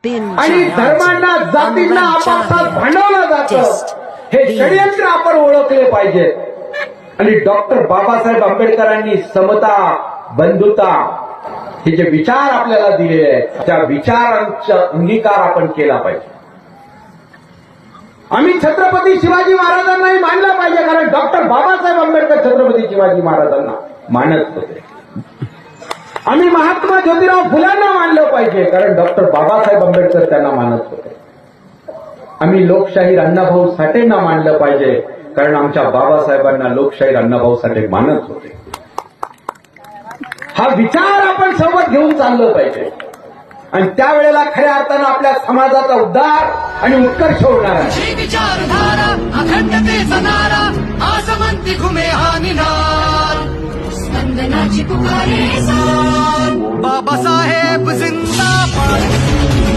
आणि धर्मांना जातींना आपापसात भांडवलं जातं, हे षडयंत्र आपण ओळखले पाहिजे. आणि डॉक्टर बाबासाहेब आंबेडकरांनी समता, बंधुता हे जे विचार आपल्याला दिलेले आहेत, त्या विचारांचा अंगीकार आपण केला पाहिजे. आम्ही छत्रपती शिवाजी महाराजांनाही मानला पाहिजे, कारण डॉक्टर बाबासाहेब आंबेडकर छत्रपती शिवाजी महाराजांना मानत होते. आम्ही महात्मा ज्योतिराव फुलांना मानलं पाहिजे, कारण डॉक्टर बाबासाहेब आंबेडकर त्यांना मानत होते. आम्ही लोकशाहीर अण्णाभाऊ साठेंना मानलं पाहिजे, कारण आमच्या बाबासाहेबांना लोकशाहीर अण्णाभाऊ साठे मानत होते. हा विचार आपण सोबत घेऊन चाललं पाहिजे, आणि त्यावेळेला खऱ्या अर्थानं आपल्या समाजाचा उद्धार आणि उत्कर्ष होणार आहे. विचारधारा अखंडतेचा नारा आसमंती घुमे हा निनाद, स्पंदनाची पुकारे बाबासाहेब जिंदाबाद.